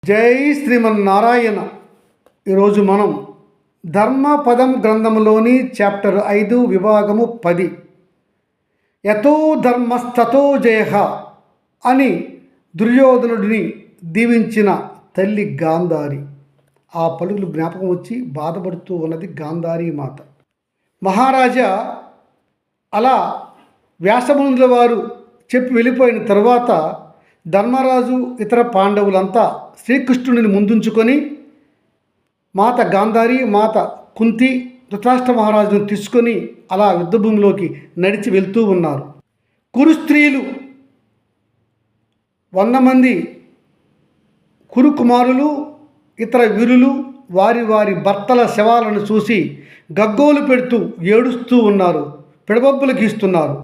జై శ్రీమన్నారాయణ. ఈరోజు మనం ధర్మపదం గ్రంథంలోని చాప్టర్ 5 విభాగము 10 యతో ధర్మస్తతో జయ అని దుర్యోధనుడిని దీవించిన తల్లి గాంధారి. ఆ పలుకులు జ్ఞాపకం వచ్చి బాధపడుతూ ఉన్నది గాంధారీ మాత. మహారాజా అలా వ్యాసమునుల వారు చెప్పి వెళ్ళిపోయిన తర్వాత ధర్మరాజు ఇతర పాండవులంతా శ్రీకృష్ణుడిని ముందుంచుకొని మాత గాంధారి, మాత కుంతి, ధృతరాష్ట్ర మహారాజును తీసుకొని అలా యుద్ధభూమిలోకి నడిచి వెళ్తూ ఉన్నారు. కురు స్త్రీలు 100 మంది కురు కుమారులు, ఇతర వీరులు వారి వారి భర్తల శవాలను చూసి గగ్గోలు పెడుతూ ఏడుస్తూ ఉన్నారు, పిడబొబ్బలు గీస్తున్నారు.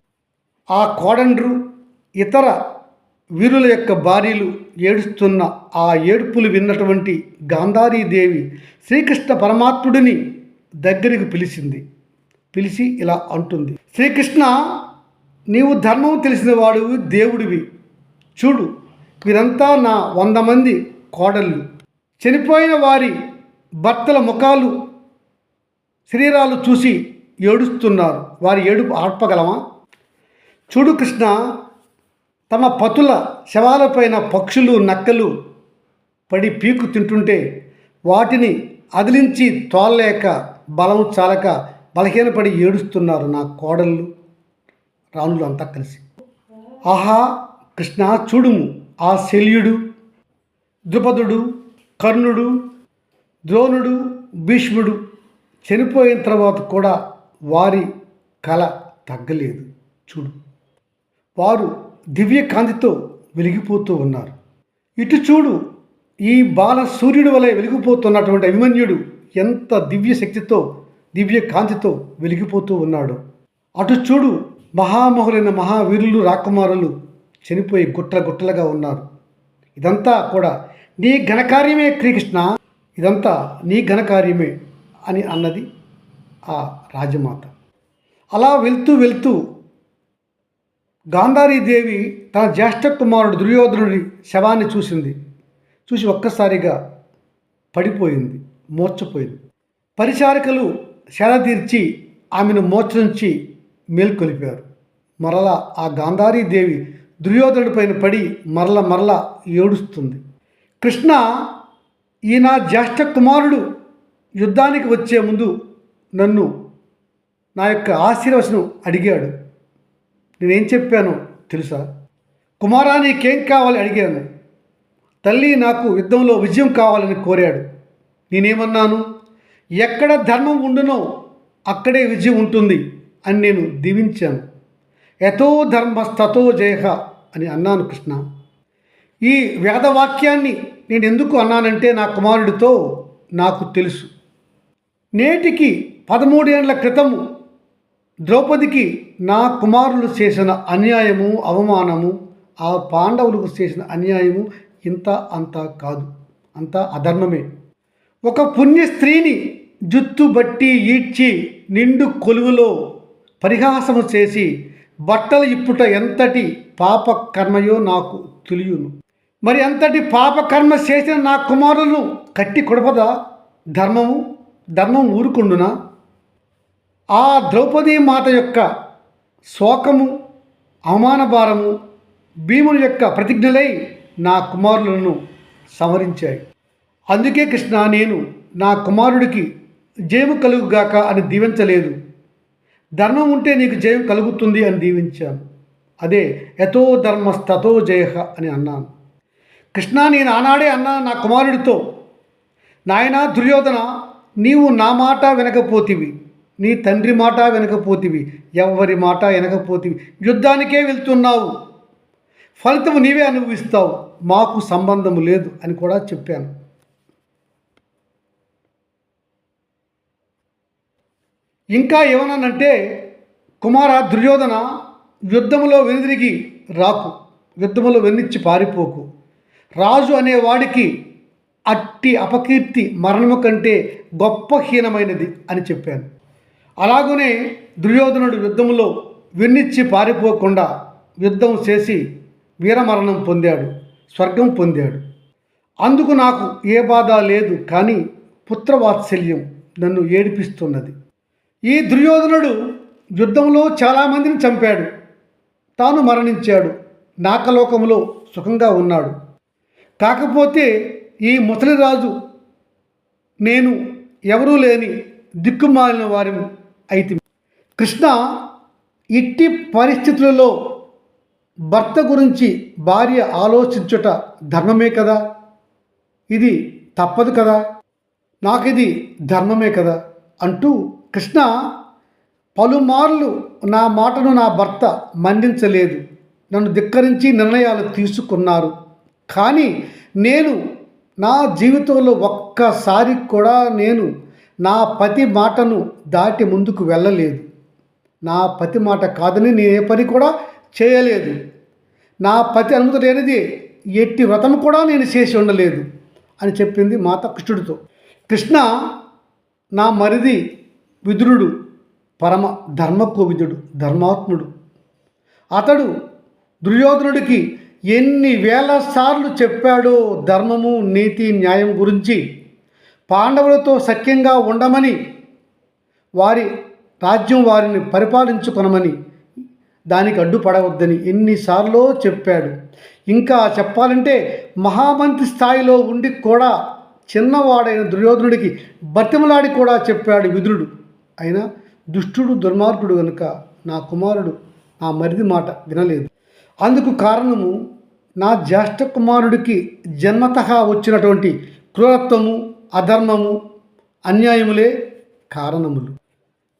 ఆ కోడండ్రు ఇతర వీరుల యొక్క భార్యలు ఏడుస్తున్న ఆ ఏడుపులు విన్నటువంటి గాంధారీదేవి శ్రీకృష్ణ పరమాత్ముడిని దగ్గరికి పిలిచి ఇలా అంటుంది: శ్రీకృష్ణ, నీవు ధర్మం తెలిసిన వాడివి, దేవుడివి. చూడు, వీరంతా నా 100 మంది కోడళ్ళు. చనిపోయిన వారి భర్తల ముఖాలు, శరీరాలు చూసి ఏడుస్తున్నారు. వారి ఏడుపు ఆర్పగలమా? చూడు కృష్ణ, తమ పతుల శవాలపైన పక్షులు, నక్కలు పడి పీకు తింటుంటే వాటిని అదిలించి తోలలేక బలం చాలక బలహీనపడి ఏడుస్తున్నారు నా కోడళ్ళు, రాణులు అంతా కలిసి. ఆహా కృష్ణ, చూడుము, ఆ శల్యుడు, ద్రుపదుడు, కర్ణుడు, ద్రోణుడు, భీష్ముడు చనిపోయిన తర్వాత కూడా వారి కళ తగ్గలేదు. చూడు, వారు దివ్య కాంతితో వెలిగిపోతూ ఉన్నారు. ఇటు చూడు, ఈ బాల సూర్యుడి వలె వెలిగిపోతున్నటువంటి అభిమన్యుడు ఎంత దివ్య శక్తితో, దివ్య కాంతితో వెలిగిపోతూ ఉన్నాడు. అటు చూడు, మహామహులైన మహావీరులు, రాకుమారులు చనిపోయి గుట్టలుగా ఉన్నారు. ఇదంతా కూడా నీ ఘనకార్యమే శ్రీకృష్ణ, ఇదంతా నీ ఘనకార్యమే అని అన్నది ఆ రాజమాత. అలా వెళ్తూ గాంధారీదేవి తన జ్యేష్ఠ కుమారుడు దుర్యోధనుడి శవాన్ని చూసి ఒక్కసారిగా పడిపోయింది, మూర్ఛపోయింది. పరిచారికలు శర తీర్చి ఆమెను మూర్ఛ నుంచి మేల్కొలిపారు. మరలా ఆ గాంధారీదేవి దుర్యోధనుడి పైన పడి మరల ఏడుస్తుంది. కృష్ణ, ఈ నా జ్యేష్ఠ కుమారుడు యుద్ధానికి వచ్చే ముందు నన్ను నా యొక్క ఆశీర్వచనం అడిగాడు. నేనేం చెప్పానో తెలుసా? కుమారా, నీకేం కావాలి అడిగాను. తల్లి, నాకు యుద్ధంలో విజయం కావాలని కోరాడు. నేనేమన్నాను? ఎక్కడ ధర్మం ఉండునో అక్కడే విజయం ఉంటుంది అని నేను దీవించాను. యతో ధర్మస్తతో జయ అని అన్నాను కృష్ణ. ఈ వేదవాక్యాన్ని నేను ఎందుకు అన్నానంటే నా కుమారుడితో నాకు తెలుసు. నేటికి 13 ఏళ్ల క్రితము ద్రౌపదికి నా కుమారులు చేసిన అన్యాయము, అవమానము, ఆ పాండవులకు చేసిన అన్యాయము ఇంత అంతా కాదు, అంతా అధర్మమే. ఒక పుణ్య స్త్రీని జుత్తు బట్టి ఈడ్చి నిండు కొలువులో పరిహాసము చేసి బట్టలు ఇప్పుట ఎంతటి పాప కర్మయో నాకు తెలియను. మరి అంతటి పాపకర్మ చేసిన నా కుమారులను కట్టి కొడపదా ధర్మం ఊరుకుండునా? ఆ ద్రౌపదీ మాత యొక్క శోకము, అవమానభారము భీముని యొక్క ప్రతిజ్ఞలై నా కుమారులను సంహరించాయి. అందుకే కృష్ణ, నేను నా కుమారుడికి జయము కలుగుగాక అని దీవించలేదు. ధర్మం ఉంటే నీకు జయం కలుగుతుంది అని దీవించాను. అదే యతో ధర్మస్తతో జయ అని అన్నాను. కృష్ణ, నేను ఆనాడే అన్నాను నా కుమారుడితో, నాయనా దుర్యోధన, నీవు నా మాట వినకపోతివి, నీ తండ్రి మాట వినకపోతివి, ఎవరి మాట వినకపోతివి, యుద్ధానికే వెళ్తున్నావు, ఫలితము నీవే అనుభవిస్తావు, మాకు సంబంధము లేదు అని కూడా చెప్పాను. ఇంకా ఏమన్నానంటే, కుమార దుర్యోధన, యుద్ధములో వెనుదిరిగి రాకు, యుద్ధములో వెన్నిచ్చి పారిపోకు. రాజు అనేవాడికి అట్టి అపకీర్తి మరణము కంటే గొప్ప హీనమైనది అని చెప్పాను. అలాగనే దుర్యోధనుడు యుద్ధంలో వెన్నిచ్చి పారిపోకుండా యుద్ధం చేసి వీరమరణం పొందాడు, స్వర్గం పొందాడు. అందుకు నాకు ఏ బాధ లేదు, కానీ పుత్రవాత్సల్యం నన్ను ఏడిపిస్తున్నది. ఈ దుర్యోధనుడు యుద్ధంలో చాలామందిని చంపాడు, తాను మరణించాడు, నాకలోకంలో సుఖంగా ఉన్నాడు. కాకపోతే ఈ ముసలిరాజు నేను ఎవరూ లేని దిక్కుమాలిన వారిని అయితే. కృష్ణ, ఇట్టి పరిస్థితులలో భర్త గురించి భార్య ఆలోచించుట ధర్మమే కదా, ఇది తప్పదు కదా, నాకు ఇది ధర్మమే కదా అంటూ కృష్ణ పలుమార్లు నా మాటను నా భర్త మన్నించలేదు, నన్ను ధిక్కరించి నిర్ణయాలు తీసుకున్నారు. కానీ నేను నా జీవితంలో ఒక్కసారి కూడా నేను నా పతి మాటను దాటి ముందుకు వెళ్ళలేదు. నా పతి మాట కాదని నేను ఏ పని కూడా చేయలేదు. నా పతి అనుమతి లేనిది ఎట్టి వ్రతం కూడా నేను చేసి ఉండలేదు అని చెప్పింది మాత కృష్ణుడితో. కృష్ణ, నా మరిది విదురుడు పరమ ధర్మకోవిదుడు, ధర్మాత్ముడు. అతడు దుర్యోధనుడికి ఎన్ని వేల సార్లు చెప్పాడో ధర్మము, నీతి, న్యాయం గురించి. పాండవులతో సఖ్యంగా ఉండమని, వారి రాజ్యం వారిని పరిపాలించుకొనమని, దానికి అడ్డుపడవద్దని ఎన్నిసార్లు చెప్పాడు. ఇంకా చెప్పాలంటే మహామంత్రి స్థాయిలో ఉండి కూడా చిన్నవాడైన దుర్యోధనుడికి బతిమలాడి కూడా చెప్పాడు విదురుడు. అయినా దుష్టుడు, దుర్మార్గుడు కనుక నా కుమారుడు నా మరిది మాట వినలేదు. అందుకు కారణము నా జ్యేష్ఠ కుమారుడికి జన్మతః వచ్చినటువంటి క్రూరత్వము, అధర్మము, అన్యాయములే కారణములు.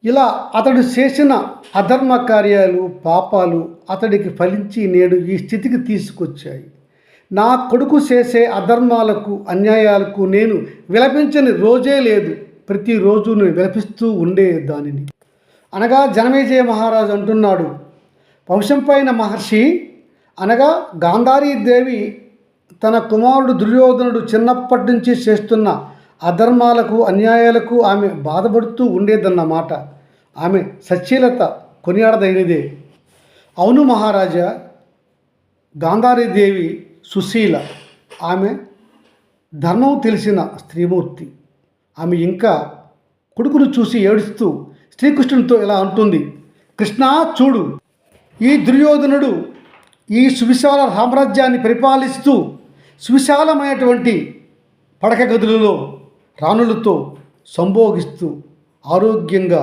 ఇలా అతడు చేసిన అధర్మ కార్యాలు, పాపాలు అతడికి ఫలించి నేడు ఈ స్థితికి తీసుకొచ్చాయి. నా కొడుకు చేసే అధర్మాలకు, అన్యాయాలకు నేను విలపించని రోజే లేదు. ప్రతిరోజు నేను విలపిస్తూ ఉండేదానిని. అనగా జనమేజయ మహారాజు అంటున్నాడు, వంశంపైన మహర్షి అనగా గాంధారీదేవి తన కుమారుడు దుర్యోధనుడు చిన్నప్పటి నుంచి చేస్తున్న అధర్మాలకు, అన్యాయాలకు ఆమె బాధపడుతూ ఉండేదన్నమాట. ఆమె సచ్చీలత కొనియాడదైనదే. అవును మహారాజా, గాంధారీదేవి సుశీల, ఆమె ధర్మం తెలిసిన స్త్రీమూర్తి. ఆమె ఇంకా కొడుకును చూసి ఏడుస్తూ శ్రీకృష్ణునితో ఇలా అంటుంది, కృష్ణ చూడు, ఈ దుర్యోధనుడు ఈ సువిశాల సామ్రాజ్యాన్ని పరిపాలిస్తూ సువిశాలమైనటువంటి పడక గదులలో రాణులతో సంభోగిస్తూ ఆరోగ్యంగా,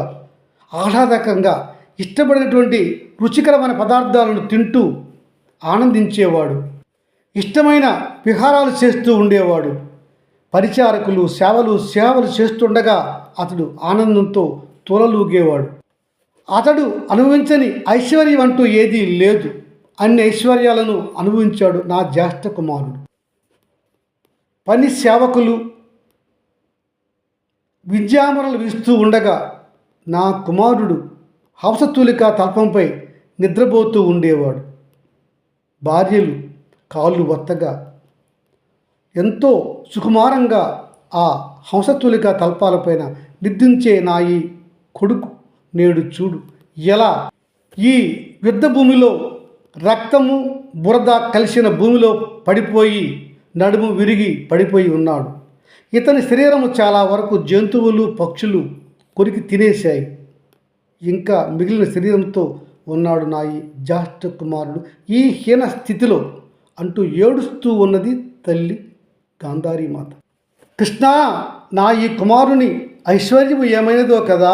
ఆహ్లాదకంగా ఇష్టపడినటువంటి రుచికరమైన పదార్థాలను తింటూ ఆనందించేవాడు. ఇష్టమైన విహారాలు చేస్తూ ఉండేవాడు. పరిచారకులు సేవలు చేస్తుండగా అతడు ఆనందంతో తోలలూగేవాడు. అతడు అనుభవించని ఐశ్వర్యం అంటూ ఏదీ లేదు. అన్ని ఐశ్వర్యాలను అనుభవించాడు నా జ్యేష్ఠ కుమారుడు. పని సేవకులు విద్యామరలు వీస్తూ ఉండగా నా కుమారుడు హంసతూలిక తల్పంపై నిద్రపోతూ ఉండేవాడు. భార్యలు కాళ్ళు వత్తగా ఎంతో సుకుమారంగా ఆ హంసతూలిక తల్పాలపైన నిద్రించే నా ఈ కొడుకు నేడు చూడు ఎలా ఈ యుద్ధ భూమిలో రక్తము, బురద కలిసిన భూమిలో పడిపోయి నడుము విరిగి పడిపోయి ఉన్నాడు. ఇతని శరీరము చాలా వరకు జంతువులు, పక్షులు కొరికి తినేశాయి. ఇంకా మిగిలిన శరీరంతో ఉన్నాడు నా ఈ జ్యేష్ఠ కుమారుడు ఈ హీన స్థితిలో అంటూ ఏడుస్తూ ఉన్నది తల్లి గాంధారీమాత. కృష్ణ, నా ఈ కుమారుని ఐశ్వర్యము ఏమైనదో కదా,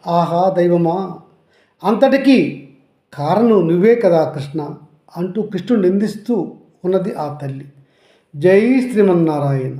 ఆహా దైవమా, అంతటికీ కారణం నువ్వే కదా కృష్ణ అంటూ కృష్ణుడు నిందిస్తూ ఉన్నది ఆ తల్లి. జై శ్రీమన్నారాయణ.